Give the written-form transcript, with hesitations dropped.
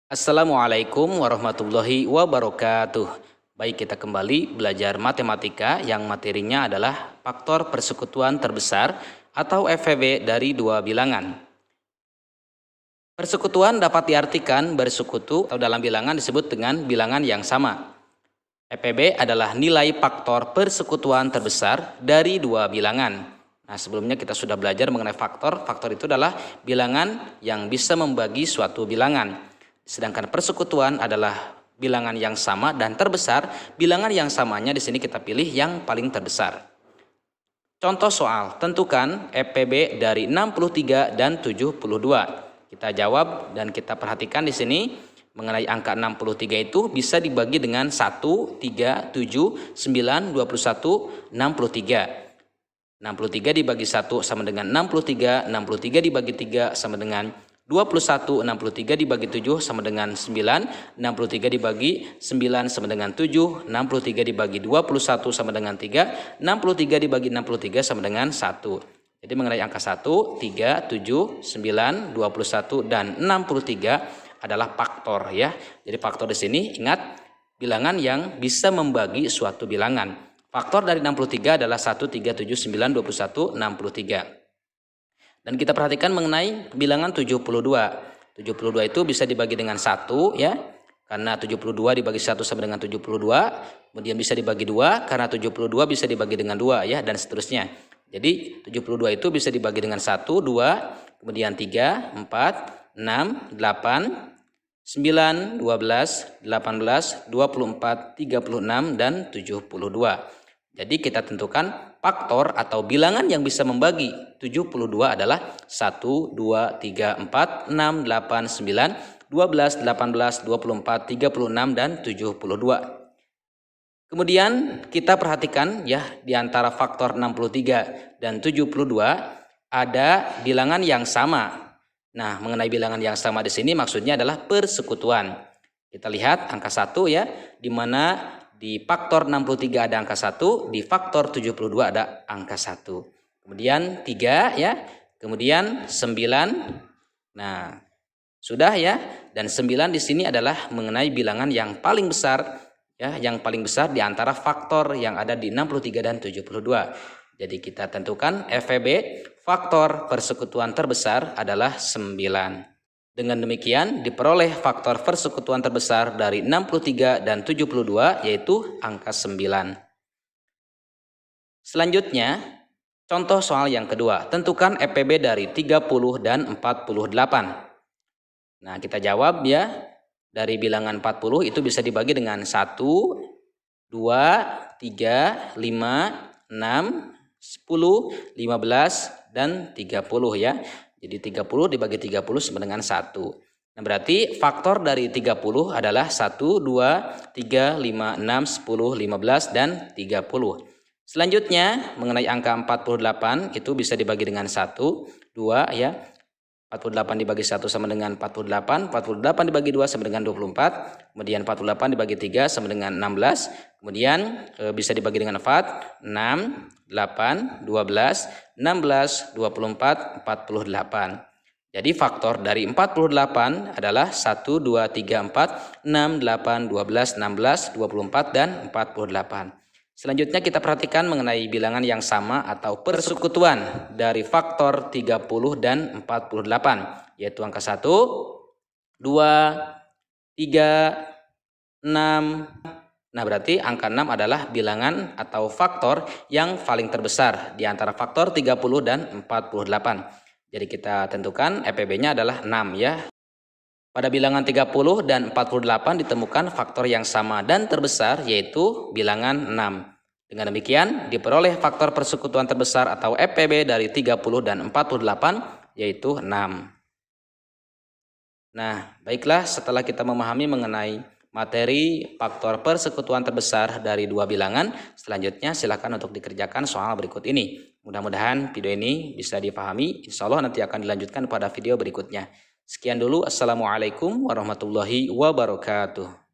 Assalamualaikum warahmatullahi wabarakatuh. Baik, kita kembali belajar matematika yang materinya adalah faktor persekutuan terbesar atau FPB dari dua bilangan. Persekutuan dapat diartikan bersekutu atau dalam bilangan disebut dengan bilangan yang sama. FPB adalah nilai faktor persekutuan terbesar dari dua bilangan. Nah, sebelumnya kita sudah belajar mengenai faktor. Faktor itu adalah bilangan yang bisa membagi suatu bilangan. Sedangkan persekutuan adalah bilangan yang sama dan terbesar. Bilangan yang samanya di sini kita pilih yang paling terbesar. Contoh soal, tentukan FPB dari 63 dan 72. Kita jawab dan kita perhatikan di sini mengenai angka 63 itu bisa dibagi dengan 1, 3, 7, 9, 21, 63. 63 dibagi 1 sama dengan 63, 63 dibagi 3 sama dengan 21, 63 dibagi 7 sama dengan 9, 63 dibagi 9 sama dengan 7, 63 dibagi 21 sama dengan 3, 63 dibagi 63 sama dengan 1. Jadi mengenai angka 1, 3, 7, 9, 21, dan 63 adalah faktor ya. Jadi faktor di sini ingat bilangan yang bisa membagi suatu bilangan. Faktor dari 63 adalah 1, 3, 7, 9, 21, 63. Dan kita perhatikan mengenai bilangan 72. 72 itu bisa dibagi dengan 1 ya. Karena 72 dibagi 1 sama dengan 72. Kemudian bisa dibagi 2 karena 72 bisa dibagi dengan 2 ya, dan seterusnya. Jadi 72 itu bisa dibagi dengan 1, 2, kemudian 3, 4, 6, 8, 9, 12, 18, 24, 36, dan 72. Jadi kita tentukan faktor atau bilangan yang bisa membagi 72 adalah 1, 2, 3, 4, 6, 8, 9, 12, 18, 24, 36, dan 72. Kemudian kita perhatikan ya, di antara faktor 63 dan 72 ada bilangan yang sama. Nah, mengenai bilangan yang sama di sini maksudnya adalah persekutuan. Kita lihat angka 1 ya, di mana di faktor 63 ada angka 1, di faktor 72 ada angka 1. Kemudian 3 ya, kemudian 9. Nah, sudah ya, dan 9 di sini adalah mengenai bilangan yang paling besar ya, yang paling besar di antara faktor yang ada di 63 dan 72. Jadi kita tentukan FPB, faktor persekutuan terbesar adalah 9. Dengan demikian diperoleh faktor persekutuan terbesar dari 63 dan 72 yaitu angka 9. Selanjutnya, contoh soal yang kedua. Tentukan FPB dari 30 dan 48. Nah, kita jawab ya. Dari bilangan 40 itu bisa dibagi dengan 1, 2, 3, 5, 6, 10, 15, dan 30 ya. Jadi 30 dibagi 30 sama dengan 1. Nah, berarti faktor dari 30 adalah 1, 2, 3, 5, 6, 10, 15, dan 30. Selanjutnya mengenai angka 48 itu bisa dibagi dengan 1, 2 ya. 48 dibagi 1 sama dengan 48, 48 dibagi 2 sama dengan 24, kemudian 48 dibagi 3 sama dengan 16, kemudian bisa dibagi dengan 4, 6, 8, 12, 16, 24, 48. Jadi faktor dari 48 adalah 1, 2, 3, 4, 6, 8, 12, 16, 24, dan 48. Selanjutnya kita perhatikan mengenai bilangan yang sama atau persekutuan dari faktor 30 dan 48, yaitu angka 1, 2, 3, 6. Nah, berarti angka 6 adalah bilangan atau faktor yang paling terbesar di antara faktor 30 dan 48. Jadi kita tentukan FPB-nya adalah 6 ya. Pada bilangan 30 dan 48 ditemukan faktor yang sama dan terbesar yaitu bilangan 6. Dengan demikian diperoleh faktor persekutuan terbesar atau FPB dari 30 dan 48 yaitu 6. Nah, baiklah, setelah kita memahami mengenai materi faktor persekutuan terbesar dari dua bilangan, selanjutnya silakan untuk dikerjakan soal berikut ini. Mudah-mudahan video ini bisa dipahami. Insya Allah nanti akan dilanjutkan pada video berikutnya. Sekian dulu. Assalamualaikum warahmatullahi wabarakatuh.